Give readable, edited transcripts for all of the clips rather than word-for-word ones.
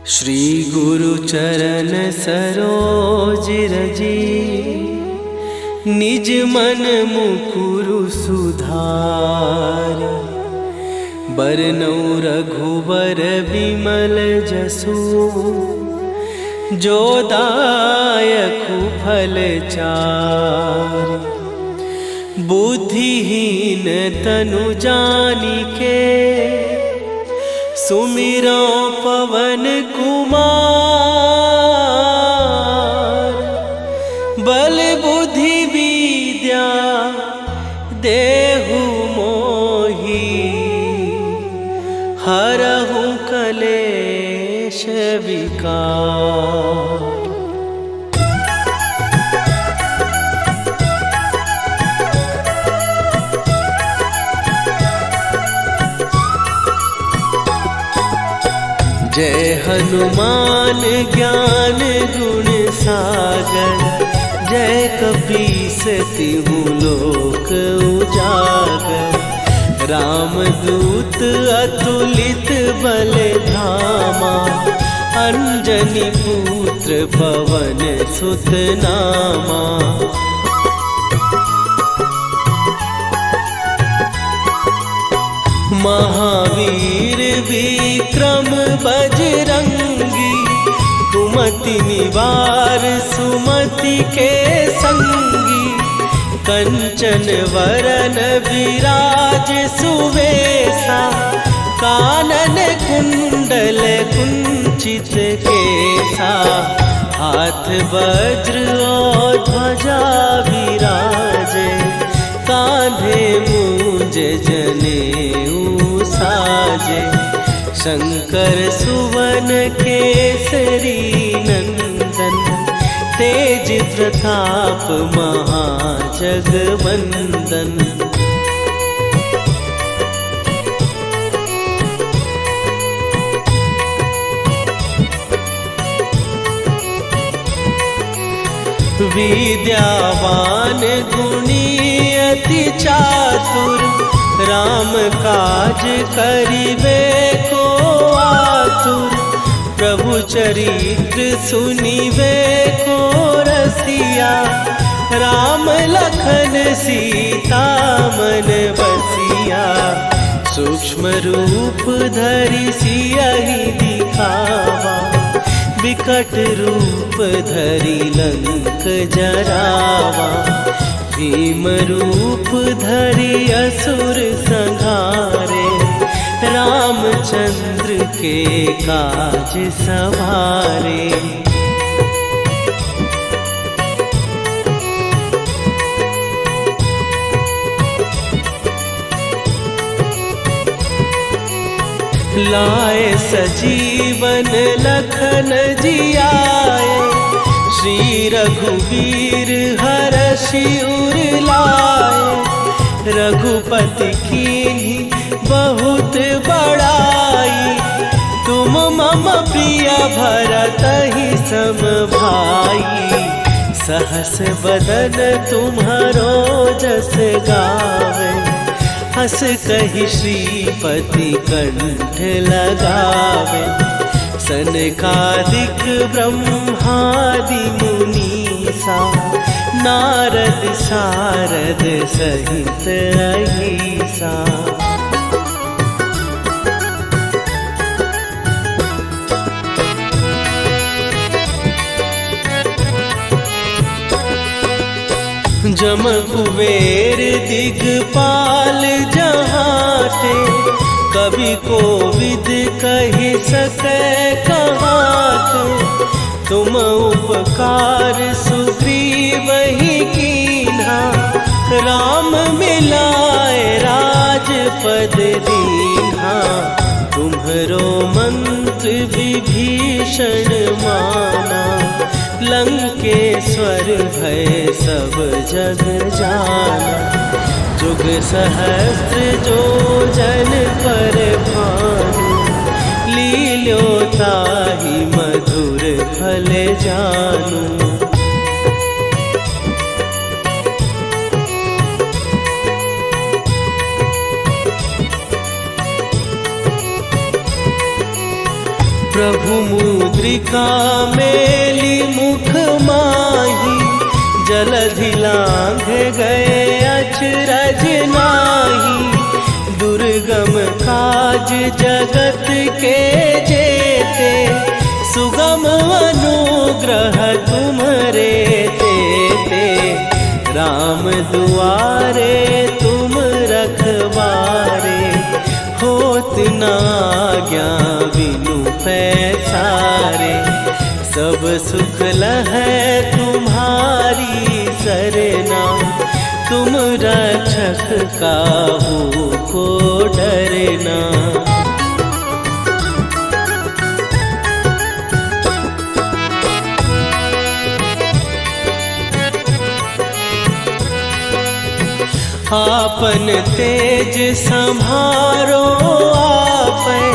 श्री गुरु चरण सरोज रजी, निज मन मुकुरु सुधार। बरनौ रघुबर बिमल जसु, जो दायकु फल चार। बुद्धिहीन तनु जानिके, सुमिरो पवन कुमार। बल बुद्धि विद्या देहु मोहि, हरहु कलेश विकार। जय हनुमान ज्ञान गुण सागर, जय कपीस तिहु लोक उजागर। रामदूत अतुलित बल धामा, अंजनी पुत्र पवन सुत नामा। महावीर विक्रम बजरंगी, कुमति निवार सुमति के संगी। कंचन वरन विराज सुवेशा, कानन कुंडल कुंचित केसा। हाथ वज्र और ध्वजा विराजे, कांधे मूंज जनेऊ साजे। शंकर सुवन केसरी नंदन, तेज प्रताप महाजगवंदन। विद्यावान गुणी अति चातुर, राम काज करिबे को आतुर। प्रभु चरित्र सुनिबे को रसिया, राम लखन सीता मन बसिया। सूक्ष्म रूप धरि सियहि दिखावा, विकट रूप धरि लंक जरावा। भीम रूप धरि असुर संहारे, रामचंद्र के काज सवारे। लाए सजीवन लखन जियाए, श्री रघुवीर हरषि उर लाए। रघुपति कीन्ही बहुत बड़ाई, तुम मम प्रिय भरतहि सम भाई। सहस बदन तुम्हारो जस गावे, हस कहि श्रीपति कंठ लगावे। सनकादिक ब्रह्मादि मुनीसा, नारद सारद सहित अहिसा। जम कुबेर दिगपाल जहाते, कवि कोविद कहि सकै कहाते। तुम उपकार सुग्रीवहि कीन्हा, राम मिलाए राजपद दीन्हा। तुम्हरो मंत्र विभीषण माना, लंकेश्वर भय सब जग जाना। जुग सहस्त्र जो जन पर भानु, लील्यो ताहि मधुर फल जानू। प्रभु मुद्रिका मेली मुख माही, जलधि लांघ गए अचरज नाही। दुर्गम काज जगत के जेते, सुगम अनुग्रह तुम्हरे तेते। राम दुआरे तुम रखवारे, होत न आज्ञा बिनु पैसारे। सब सुख लहै तुम्हारी सरना, तुम रक्षक काहू को डरना। आपन तेज संभारो आपै,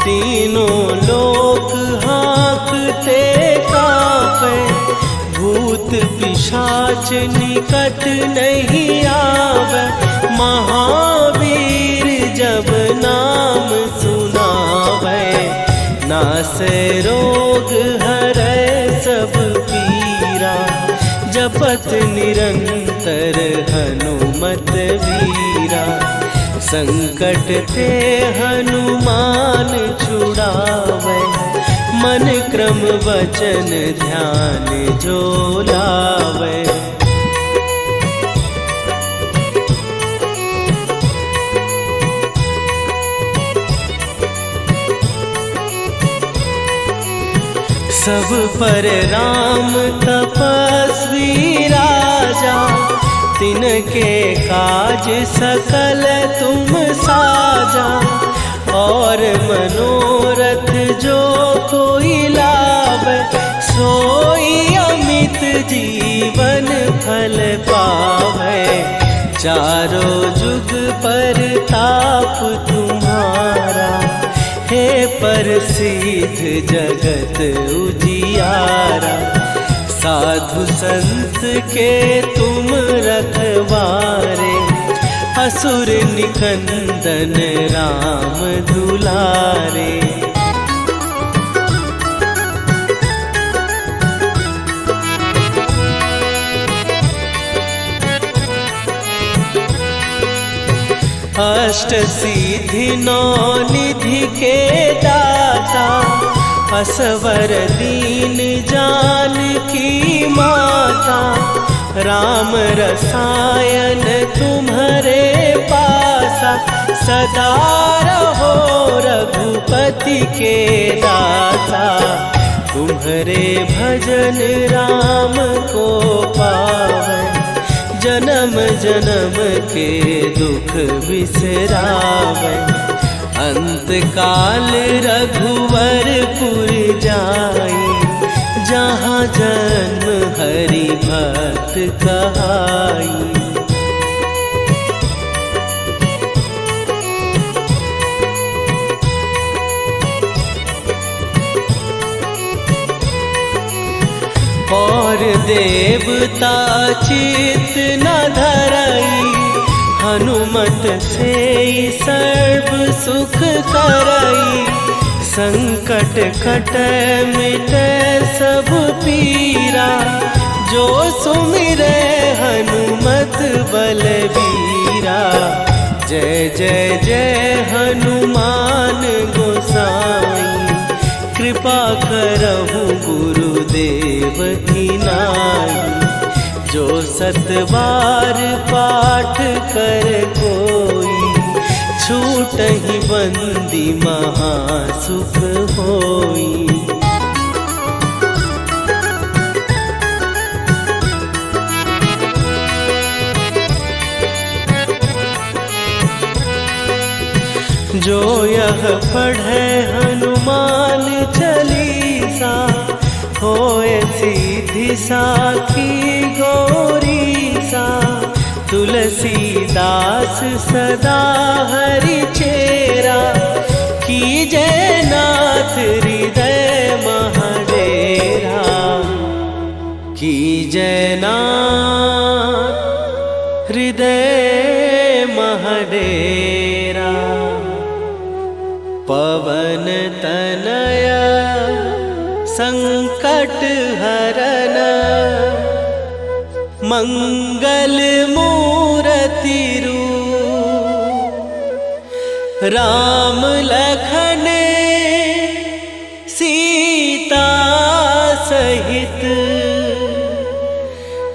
तीनों लोक हाँकते कांपै। भूत पिशाच निकट नहीं आवे, महावीर जब नाम सुनावे। नासै रोग हरै सब पीरा, जपत निरंतर हनुमत वीरा। संकट ते हनुमान छुड़ावे, मन क्रम वचन ध्यान जो लावे। सब पर राम तपस्वी राजा, तिनके काज सकल तुम साजा। और मनोरथ जो कोई लावे, सोई अमित जीवन फल पावे। चारों जुग पर ताप तुम्हारा, हे प्रसिद्ध जगत उजियारा। साधु संत के तुम रखवारे, असुर निकंदन राम दुलारे। अष्ट सिद्धि नौ निधि के दाता, असवर दीन जानकी माता। राम रसायन तुम्हारे पासा, सदा रहो रघुपति के दासा। तुम्हारे भजन राम को पावै, जन्म जन्म के दुख बिसरावै। अंत काल रघुवरपुर जाई, जहाँ जन्म हरि भक्त कहाई। और देवता चित न धरई, हनुमत से सर्व सुख करई। संकट कटै मिटै सब पीरा, जो सुमिरै हनुमत बलबीरा। जय जय जय हनुमान गोसाई, कृपा करहु गुरुदेव की नाई। जो सत बार पाठ कर कोई, छूटहि बंदी महासुख होई। जो यह पढ़े हनुमान चालीसा, होए सीधी साखी गौरीसा। तुलसीदास सदा हरि चेरा, कीजय नाथ हृदय महडेरा। कीजय नाथ हृदय महडेरा। पवन तनय शरण मंगल मूर्ति रूप राम लखन सीता सहित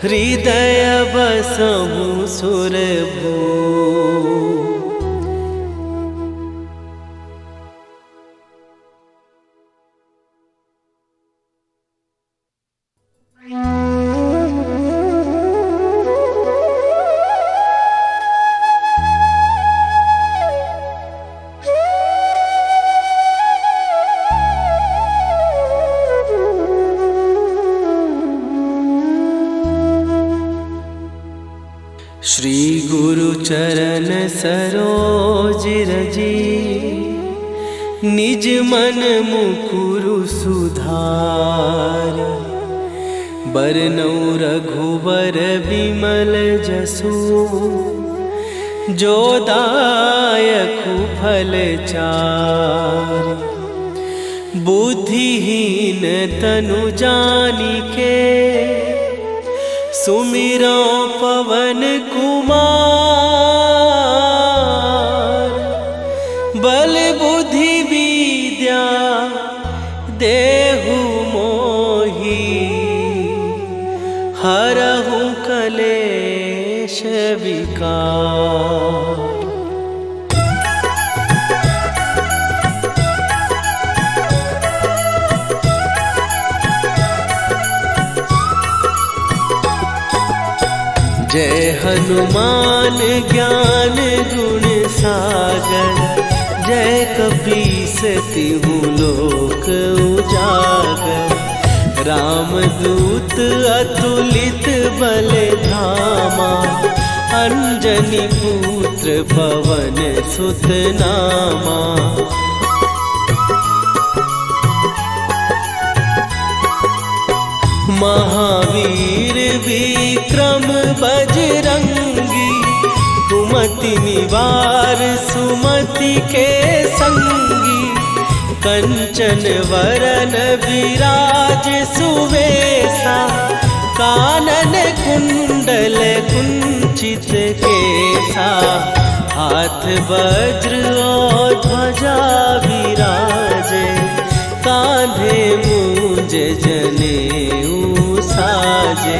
हृदय बसहु सुरभू। श्री गुरु चरण सरोज रजी निज मन मुकुरु सुधार। बरनौ रघुबर बिमल जसु जो दायकु फल चार। बुद्धिहीन तनु जानिके सुमिरो पवन कुमार। बल बुद्धि विद्या देहु मोहि हरहु कलेश विकार। जय हनुमान ज्ञान गुण सागर। जय कपीस तिहु लोक उजागर। रामदूत अतुलित बल धामा। अंजनी पुत्र पवन सुत नामा। महावीर विक्रम बजरंगी। कुमति निवार सुमति के संगी। कंचन वरन विराज सुवेशा। कानन कुंडल कुंचित केसा। हाथ वज्र और ध्वजा विराजे। कांधे मूंज जनेऊ साजे।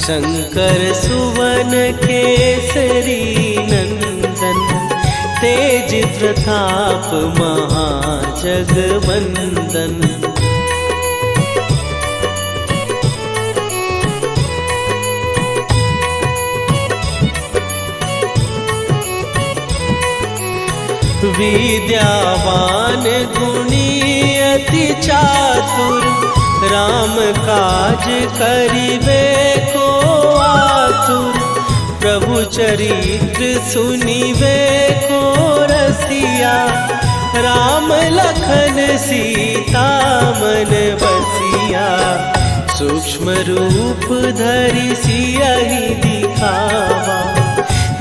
शंकर सुवन केसरी नंदन। तेज प्रताप महाजगवंदन। विद्यावान गुणी अति चातुर। राम काज करिबे को आतुर। प्रभु चरित्र सुनिबे को रसिया। राम लखन सीता मन बसिया। सूक्ष्म रूप धरि सियहि दिखावा।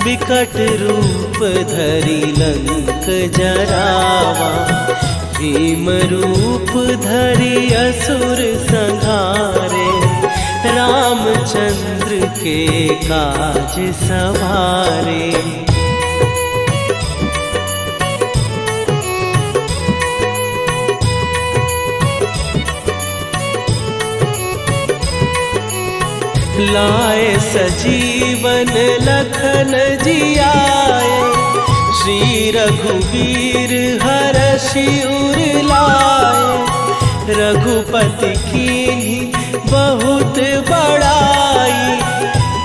विकट रूप धरि लंक जरावा। भीम रूप धरि असुर संहारे। रामचंद्र के काज सवारे। लाए सजीवन लखन जियाए। श्री रघुवीर हरषि उर लाए। रघुपति कीन्ही बहुत बड़ाई।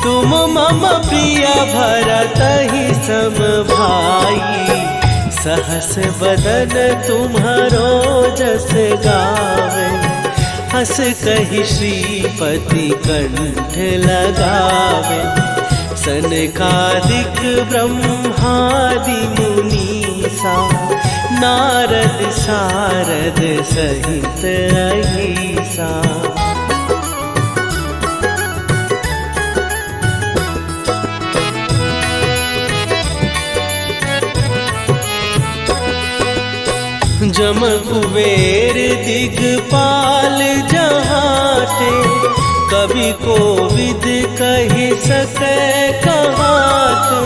तुम मम प्रिय भरतहि सम भाई। सहस बदन तुम्हारो जस गावे। हस कहि श्रीपति कंठ लगावे। सनकादिक ब्रह्मादि मुनीसा। नारद सारद सहित अहिसा। जम कुबेर दिगपाल जहाते, कवि कोविद कहि सकै कहाते।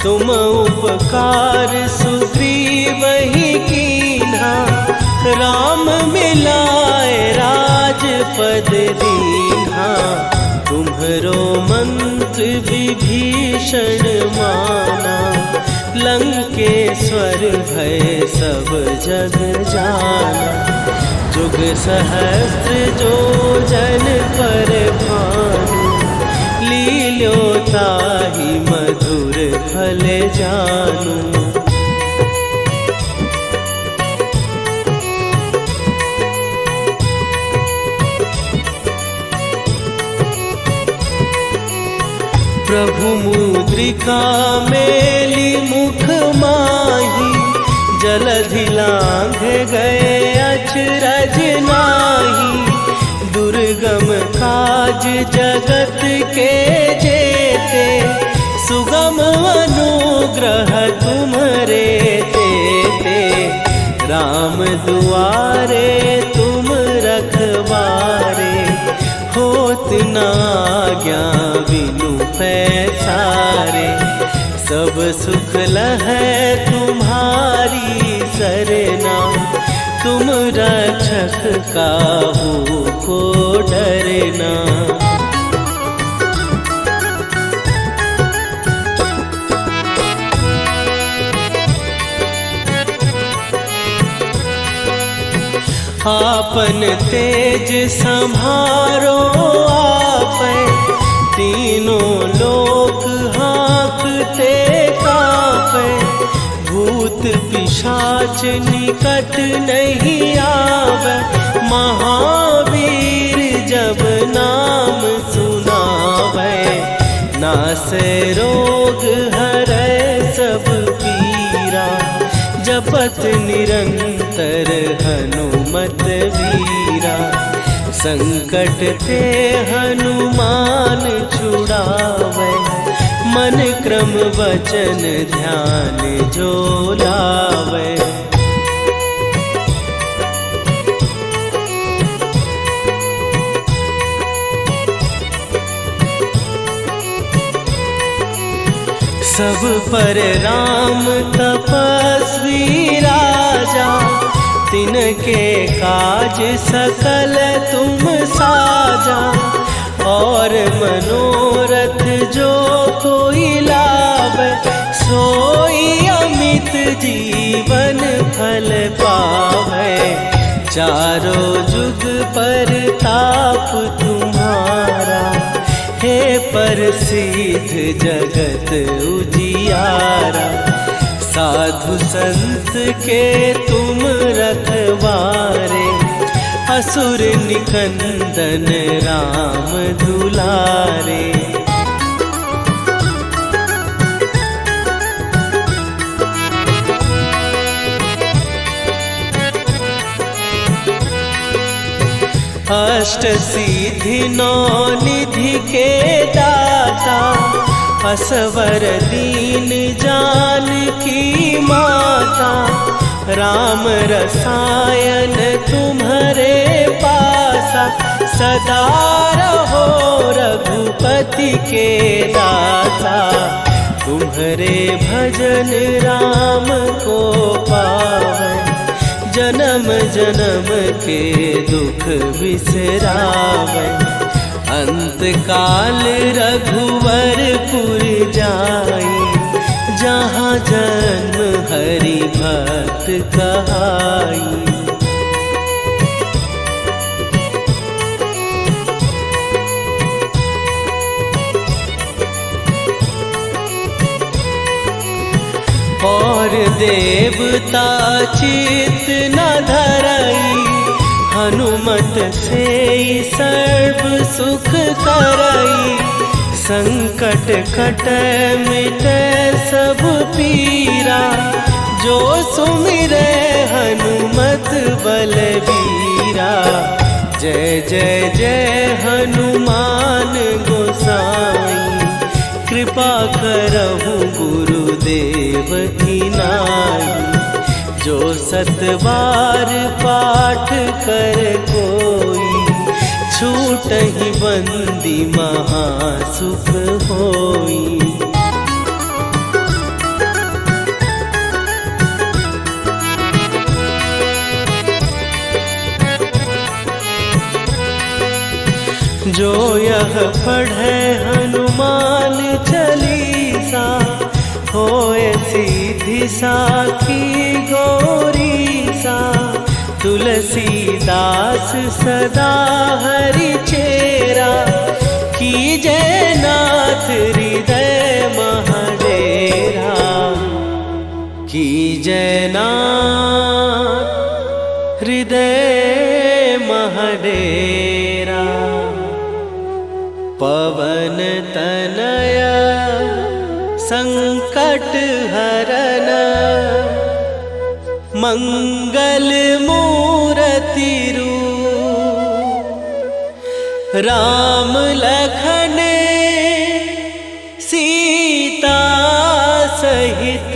तुम उपकार सुग्रीव ही कीन्हा, राम मिलाए राजपद दीन्हा। तुम्हरो मंत्र विभीषण माना, लंकेश्वर भय सब जग जाना। जुग सहस्त्र जो जन पर भानु, लील्यो ताहि मधुर फल जानू। प्रभु मुद्रिका मेली मुख माही, जलधि लांघ गए अचरज नाही। दुर्गम काज जगत के जेते, सुगम अनुग्रह तुम्हरे तेते। राम दुआरे तुम रखवारे, होत न आज्ञा बिनु पैसारे। सब सुख लहै तुम्हारी सरना, तुम रक्षक काहू को डरना। आपन तेज सम्हारो आपै, तीनों लोक हाँकते कांपै। भूत पिशाच निकट नहीं आवे, महावीर जब नाम सुनावे। नासै रोग हरै सब पीरा, जपत निरंतर हनुमत वीरा। संकट ते हनुमान छुड़ावे, मन क्रम वचन ध्यान जो लावे। सब पर राम तपस्वी राजा, तिनके काज सकल तुम साजा। और मनोरथ जो कोई लावे, सोई अमित जीवन फल पावे। चारों जुग पर ताप तुम्हारा, हे प्रसिद्ध जगत उजियारा। साधु संत के तुम रखवारे, असुर निकंदन राम दुलारे। अष्ट सिद्धि नौ निधि के दाता, असवर दीन जानकी माता। राम रसायन तुम्हारे पासा, सदा रहो रघुपति के दासा। तुम्हारे भजन राम को पावै, जन्म जन्म के दुख बिसरावै। अंत काल रघुवरपुर जाई, जहाँ जन्म हरि भक्त कहाई। और देवता चित न धरई, हनुमत से सर्व सुख करई। संकट कटै मिटै सब पीरा, जो सुमिरै हनुमत बलबीरा। जय जय जय हनुमान गोसाई, कृपा करहु गुरुदेव की नाई। जो सतबार पाठ कर कोई, छूटहि बंदी महासुख होई। जो यह पढ़े हनुमान चालीसा, होए सीधी साखी गौरीसा। तुलसीदास सदा हरि चेरा, कीजय नाथ हृदय महडेरा। कीजय नाथ हृदय महडेरा। पवन तनया संकट हरन, मंगल मूर्ति रूप। राम लखन सीता सहित,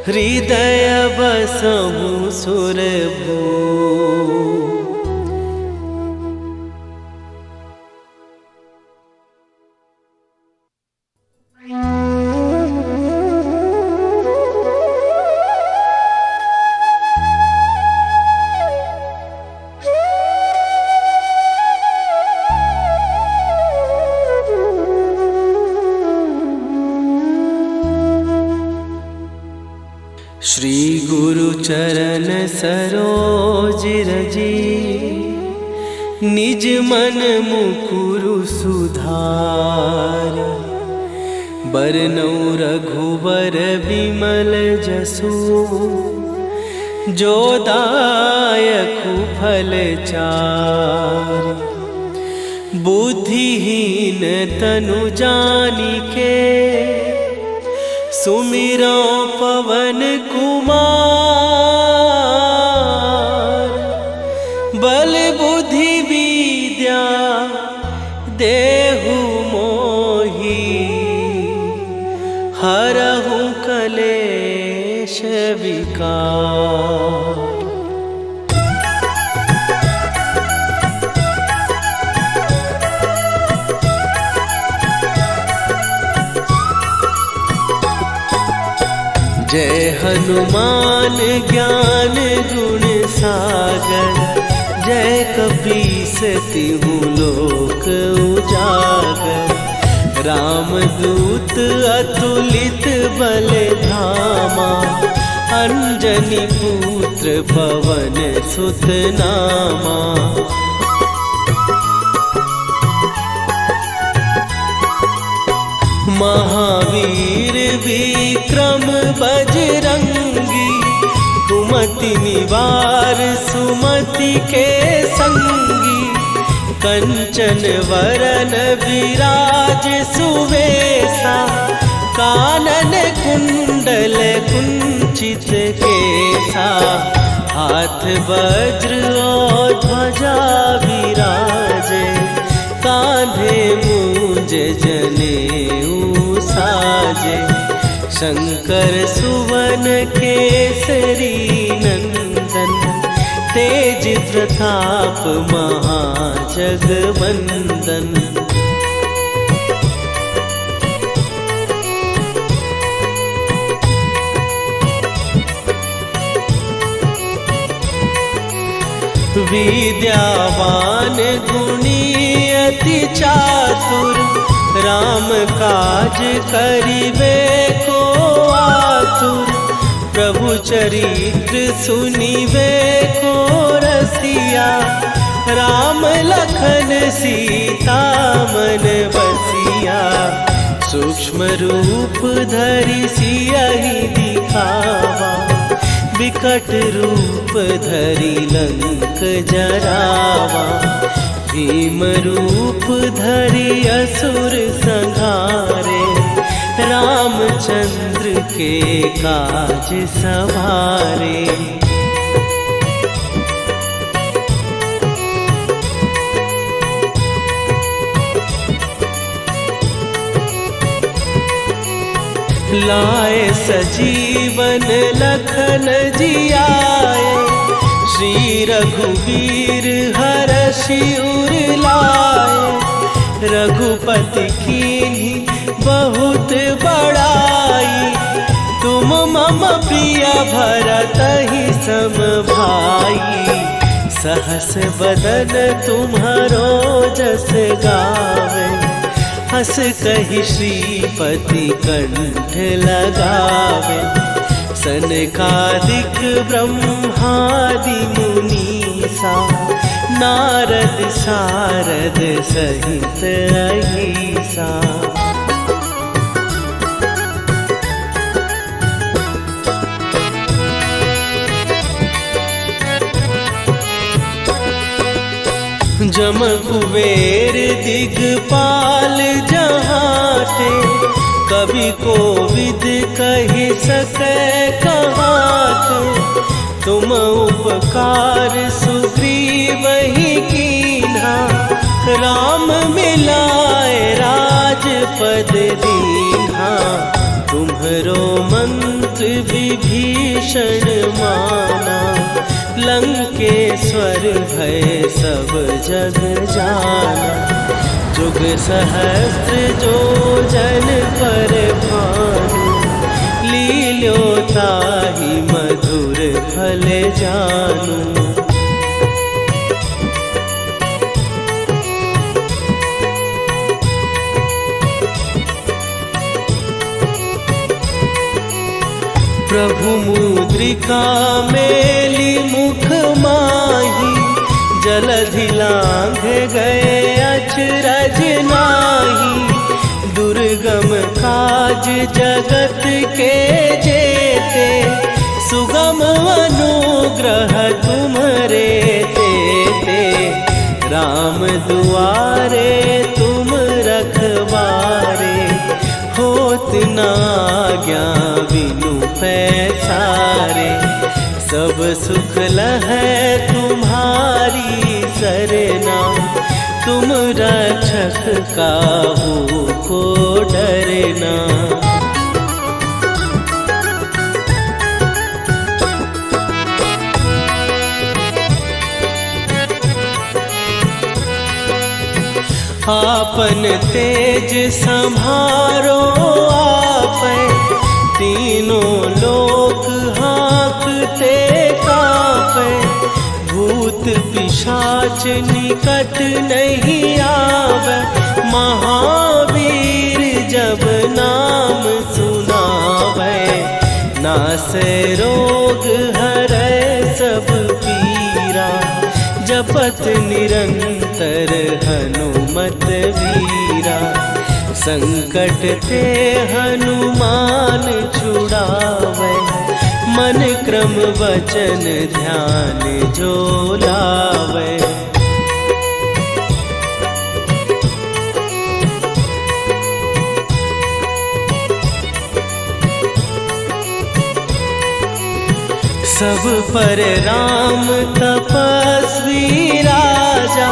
हृदय बसहु सुरभूप। श्री गुरु चरण सरोज रजी, निज मन मुकुरु सुधार। बरनउँ रघुबर बिमल जसु, जो दायकु फल चारि। बुद्धिहीन तनु जानिके, सुमिरो पवन कुमार। बल बुद्धि विद्या देहु मोहि, हरहु कलेश विकार। जय हनुमान ज्ञान गुण सागर, जय कपीस तिहु लोक उजागर। रामदूत अतुलित बल धामा, अंजनी पुत्र पवन सुत नामा। महावीर विक्रम बजरंगी, कुमति निवार सुमति के संगी। कंचन वरन विराज सुवेशा, कानन कुंडल कुंचित केसा। हाथ वज्र और ध्वजा विराजे, कांधे मूंज जनेऊ साजे। शंकर सुवन केसरी नंदन, तेज प्रताप महाजगवंदन। विद्यावान गुणी अति चातुर, राम काज करिबे को आतुर। प्रभु चरित्र सुनिबे को रसिया, राम लखन सीता मन बसिया। सूक्ष्म रूप धरि सियहि दिखावा, विकट रूप धरि लंक जरावा। भीम रूप धरि असुर संहारे, रामचंद्र के काज सवारे। लाए सजीवन लखन जियाए, श्री रघुवीर हरषि उर लाए। रघुपति कीन्ही बहुत बड़ाई, तुम मम प्रिय भरतहि सम भाई। सहस बदन तुम्हारो जस गावे, हस कहि श्रीपति कंठ लगावे। सनकादिक ब्रह्मादि मुनीसा, नारद सारद सहित अहिसा। जम कुबेर दिगपाल जहाते, कवि कोविद कहि सकै कहाते। तुम उपकार सुग्रीवहि कीन्हा, राम मिलाए राजपद दीन्हा। तुम्हरो मंत्र विभीषण माना, लंकेश्वर भय सब जग जाना। जुग सहस्त्र जो जन पर भानु, लील्यो ताहि मधुर फल जानू। प्रभु मुद्रिका मेली मुख माही, जलधि लांघ गए अचरज नाही। दुर्गम काज जगत के जेते, सुगम अनुग्रह तुम्हरे तेते। राम दुआरे तुम रखवारे, होत न आज्ञा बिनु पैसारे। सब सुख लहै तुम्हारी सरना, तुम रक्षक काहू को डरना। आपन तेज सम्हारो आपै, तीनों लोक हाँकते कांपै। भूत पिशाच निकट नहीं आवे, महावीर जब नाम सुनावे। नासै रोग हरै सब पीरा, जपत निरंतर हनुमत वीरा। संकट ते हनुमान छुड़ावे, मन क्रम वचन ध्यान जो लावे। सब पर राम तपस्वी राजा,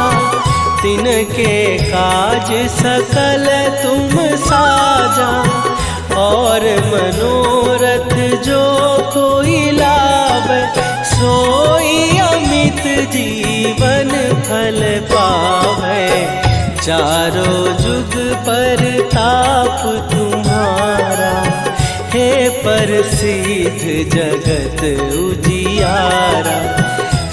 तिनके काज सकल तुम साजा। और मनोरथ जो कोई लावे, सोई अमित जीवन फल पावे। चारों जुग पर ताप तुम्हारा, हे प्रसिद्ध जगत उजियारा।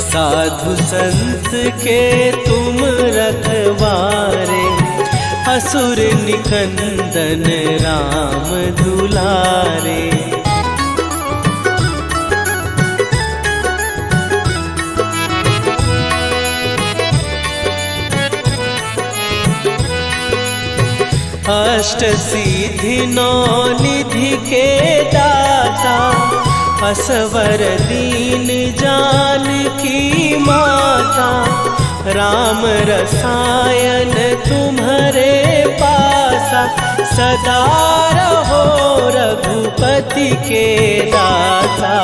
साधु संत के तुम रखवारे, असुर निकंदन राम दुलारे। अष्ट सिद्धि नौ निधि के दाता, असवर दीन जानकी माता। राम रसायन तुम्हारे पासा, सदा रहो रघुपति के दासा।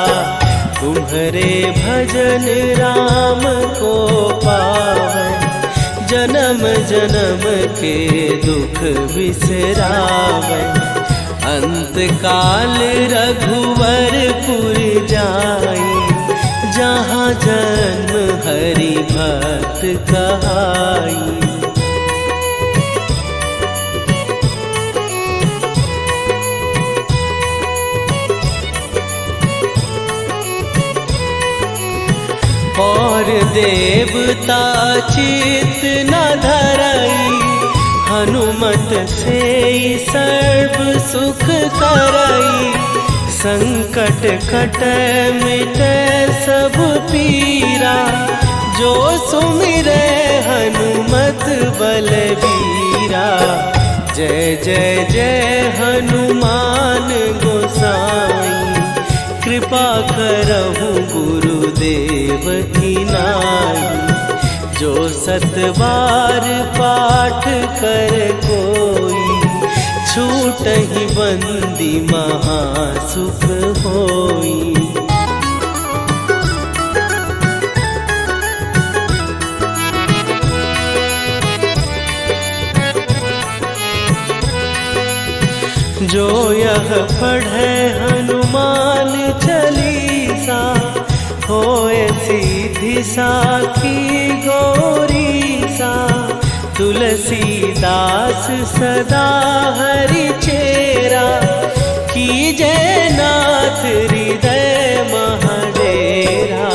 तुम्हारे भजन राम को पावे, जन्म जन्म के दुख बिसरावे। अंत काल रघुवरपुर जाई, जहाँ जन्म हरि भक्त कहाई। और देवता चित न धरई, हनुमत से सर्व सुख करई। संकट कट मिटे सब पीरा, जो सुमिरे हनुमत बलबीरा। जय जय जय हनुमान गोसाई, कृपा करहु गुरुदेव की नाई। जो सत बार पाठ कर कोई, छूटहि बंदी महासुख होई। जो यह पढ़े हनुमान चालीसा, होए सीधी साखी गौरीसा। तुलसीदास सदा हरि चेरा, कीजय नाथ हृदय महडेरा।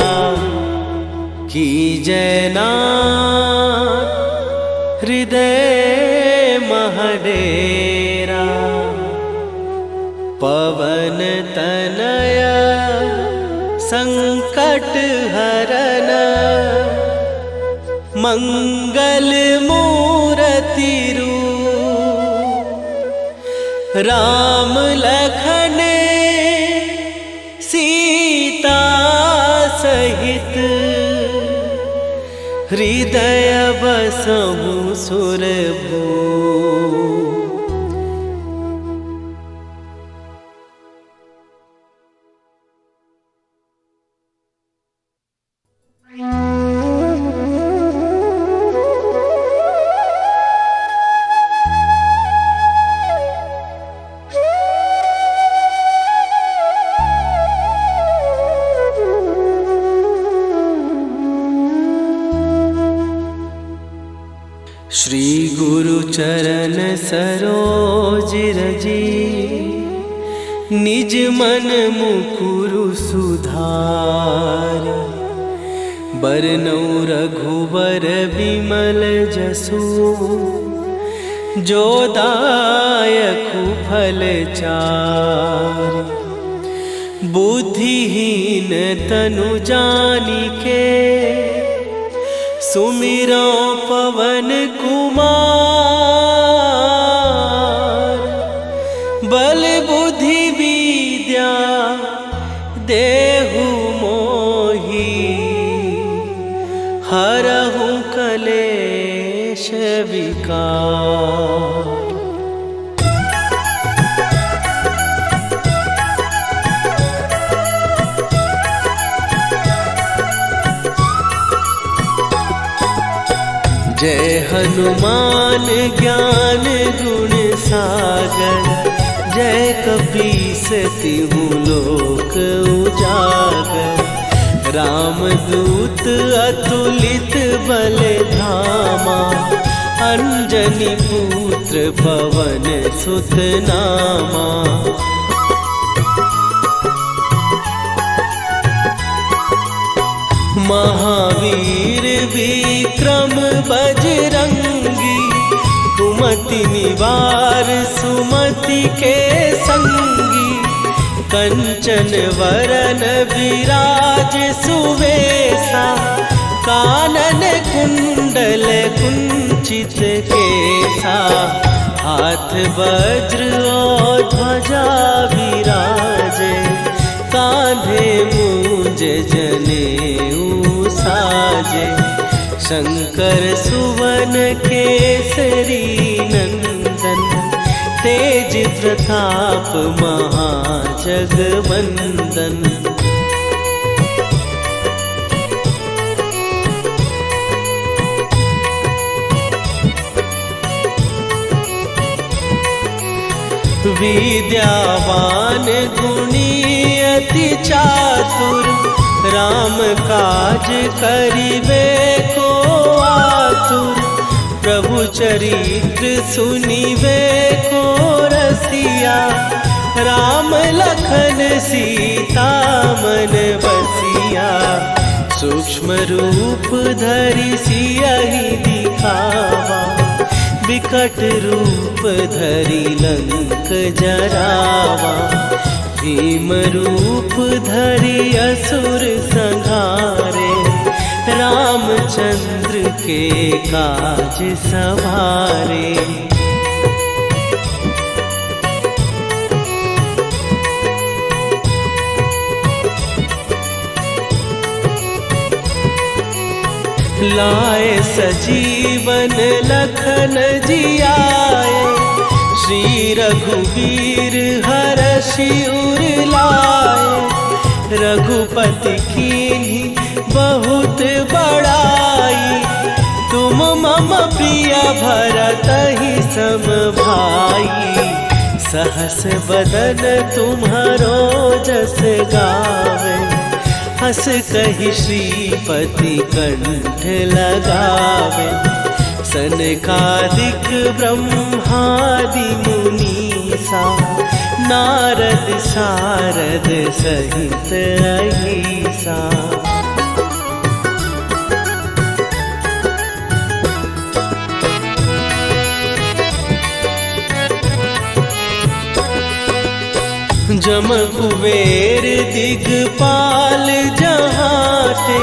कीजय नाथ हृदय महडेरा। पवन तनय संकट हरन, मंगल मूरति रूप। राम लखन सीता सहित, हृदय बसहु सुरभूप। श्री गुरु चरण सरोज रजी, निज मन मुकुरु सुधार। बरनउँ रघुवर बिमल जसु, जो दायकु फल चारि। बुद्धिहीन तनु जानिके, सुमिरो पवन कुमार। बल बुद्धि विद्या देहु मोहि, हरहु कलेश विकार। जय हनुमान ज्ञान गुण सागर, जय कपीस तिहु लोक उजागर। रामदूत अतुलित बल धामा, अंजनी पुत्र पवन सुत नामा। महावीर विक्रम बजरंगी, कुमति निवार सुमति के संगी। कंचन वरन विराज सुवेशा, कानन कुंडल कुंचित केसा। हाथ वज्र और ध्वजा विराजे, कांधे मूंज जनेऊ साजे। शंकर सुवन केसरी नंदन, तेज प्रताप महाजगवंदन। विद्यावान गुणी अति चातुर, राम काज करिबे को आतुर। प्रभु चरित्र सुनिबे को रसिया, राम लखन सीता मन बसिया। सूक्ष्म रूप धरि सियहि दिखावा, विकट रूप धरि लंक जरावा। भीम रूप धरि असुर संहारे, रामचंद्र के काज सवारे। लाए सजीवन लखन जियाए, श्री रघुवीर हरषि उर लाए। रघुपति कीन्ही बहुत बड़ाई, तुम मम प्रिय भरतहि सम भाई। सहस बदन तुम्हारो जस गावे, हस कहि श्रीपति कंठ लगावे। सनकादिक ब्रह्मादि मुनीसा, नारद सारद सहित अहिसा। जम कुबेर दिगपाल जहाते,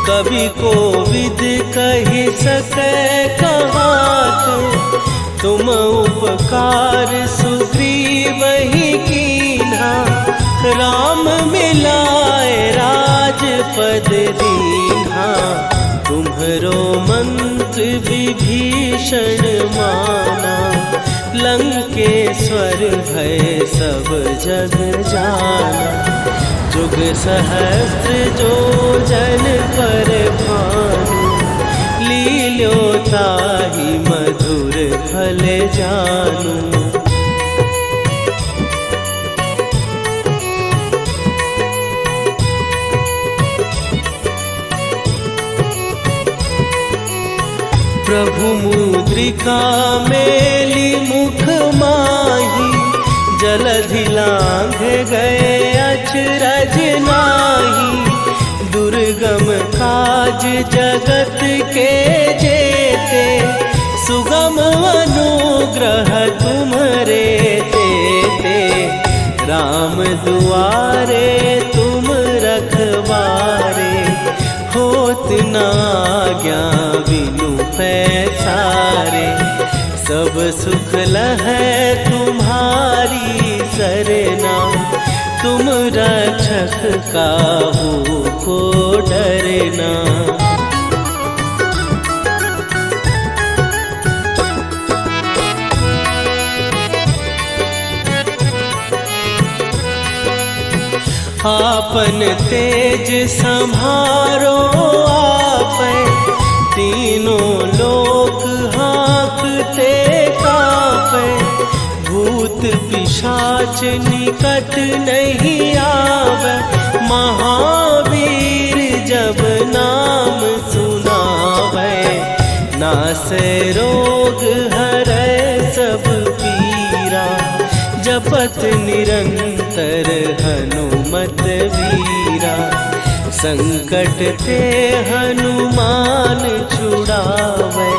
कवि कोविद कहि सकै कहाते। तुम उपकार सुग्रीवहि कीन्हा, राम मिलाए राजपद दीन्हा। तुम्हरो मंत्र विभीषण माना, लंकेश्वर भय सब जग जाना। जुग सहस्त्र जो जन पर भानु, लील्यो ताहि मधुर फल जानू। प्रभु मुद्रिका मेली मुख माही, जलधि लांघ गए अचरज नाही। दुर्गम काज जगत के जेते, सुगम अनुग्रह तुम्हरे तेते। राम दुआरे तुम रखवारे, होत न आज्ञा बिनु पैसारे। सब सुख लहै तुम्हारी सरना, तुम रक्षक काहू को डरना। आपन तेज संभारो आपै, तीनों लोक हाँकते कांपै। भूत पिशाच निकट नहीं आवे, महावीर जब नाम सुनावे। नासै रोग हरै सब पीरा, जपत निरंतर हनुमत वीरा। संकट ते हनुमान छुड़ावे,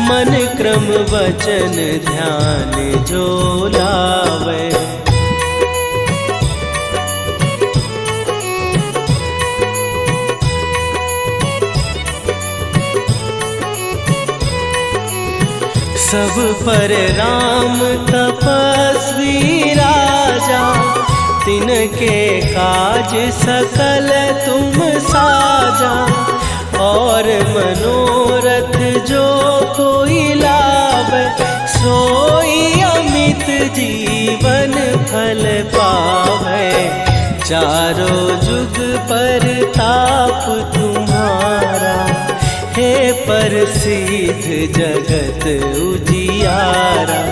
मन क्रम वचन ध्यान जो लावे। सब पर राम तपस्वी राजा, तिनके काज सकल तुम साजा। और मनोरथ जो कोई लावे, सोई अमित जीवन फल पावे। चारों जुग पर ताप तुम्हारा, हे प्रसिद्ध जगत उजियारा।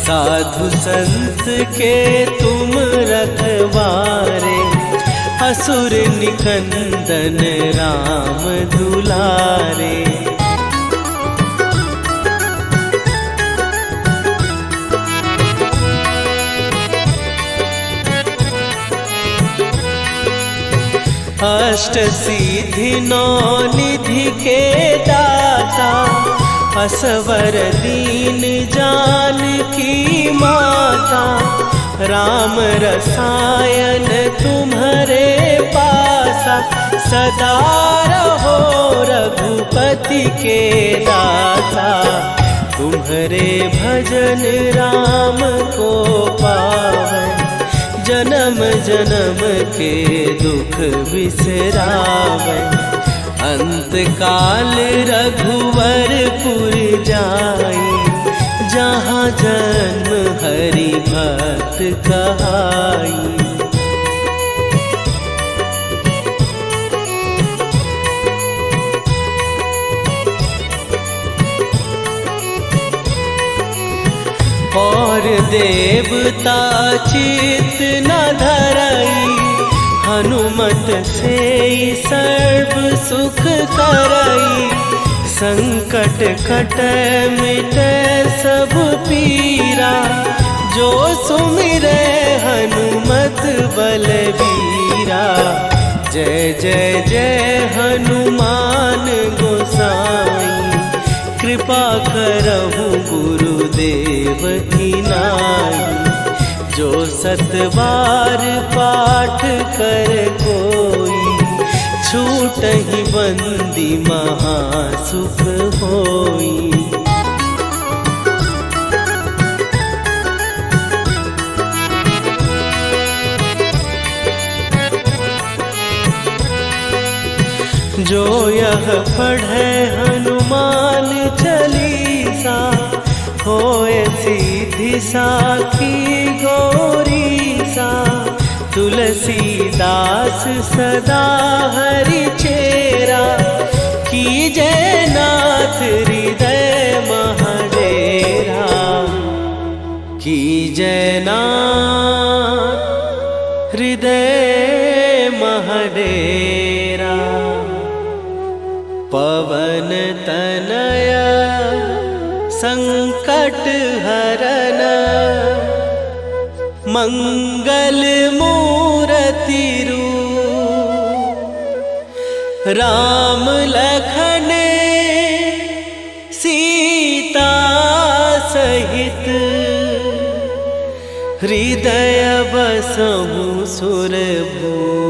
साधु संत के तुम रखवारे, असुर निकंदन राम दुलारे। अष्ट सिद्धि नौ निधि के दाता, असवर दीन जानकी माता। राम रसायन तुम्हारे पासा, सदा रहो रघुपति के दाता। तुम्हारे भजन राम को पावन, जन्म जन्म के दुख बिसरावे। अंत काल रघुवरपुर जाई, जहाँ जन्म हरि भक्त कहाई। और देवता चित न धरई, हनुमत से सर्व सुख करई। संकट कट मिट सब पीरा, जो सुमिरै हनुमत बलबीरा। जय जय जय हनुमान गोसाई, कृपा करहु गुरुदेव की नाई। जो सतबार पाठ कर कोई, छूटहि बंदी महासुख होई। जो यह पढ़े हनुमान चालीसा, होए सीधी साखी गौरीसा। तुलसीदास सदा हरि चेरा, कीजय नाथ हृदय महडेरा। कीजय नाथ हृदय महडेरा। पवन तनया संकट हरन, मंगल मूर्ति रूप। राम लखन सीता सहित, हृदय बसहु सुरभूप।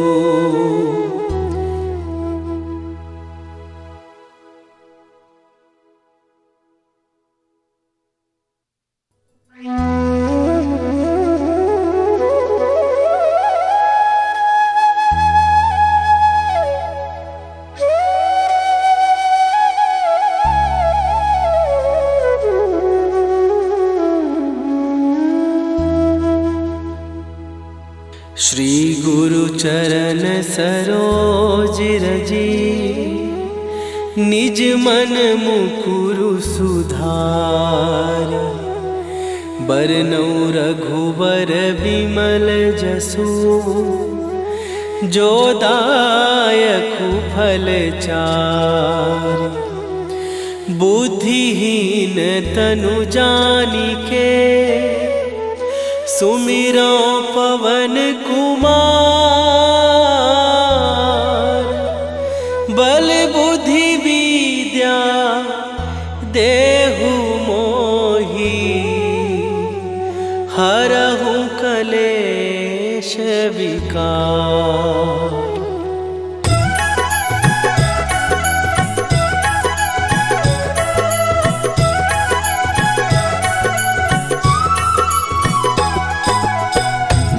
श्री गुरु चरण सरोज रजी, निज मन मुकुरु सुधार। बरनौ रघुबर बिमल जसु, जो दायकु फल चार। बुद्धिहीन तनु जानिके, सुमिरो पवन कुमार। बल बुद्धि विद्या देहु मोहि, हरहु कलेश विकार।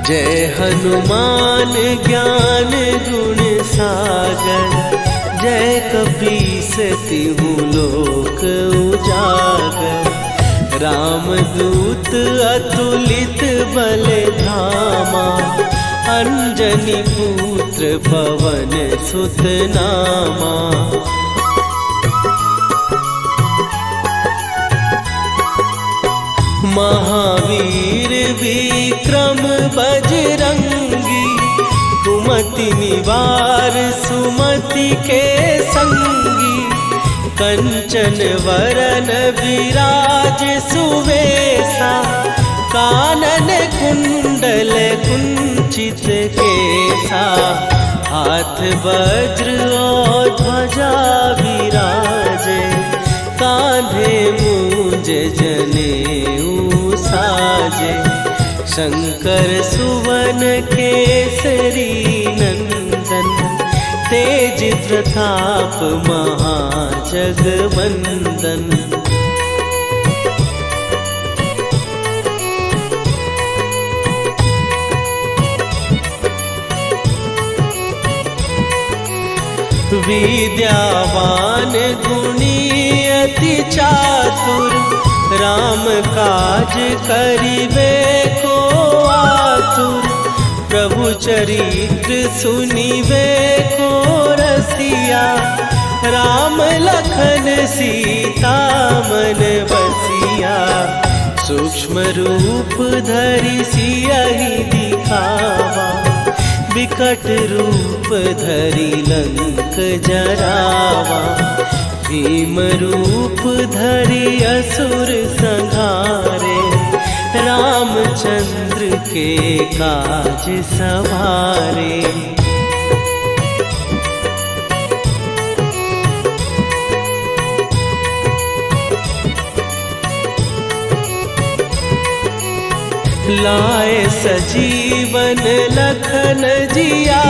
जय हनुमान ज्ञान गुण सागर, जय कपीस तिहु लोक उजागर। रामदूत अतुलित बल धामा, अंजनी पुत्र पवन सुत नामा। महावीर विक्रम बजरंगी, कुमति निवार सुमति के संगी। कंचन वरन विराज सुवेशा, कानन कुंडल कुंचित केसा। हाथ वज्र और ध्वजा विराजे, कांधे मूंज जनेऊ साजे। शंकर सुवन केसरी नंदन, तेज प्रताप महाजगवंदन। विद्यावान गुणी अति चातुर, राम काज करिबे को आतुर। प्रभु चरित्र सुनिबे को रसिया, राम लखन सीता मन बसिया। सूक्ष्म रूप धरि सियहि दिखावा, विकट रूप धरि लंक जरावा। भीम रूप धरि असुर संहारे, रामचंद्र के काज सवारे। लाए सजीवन लखन जिया,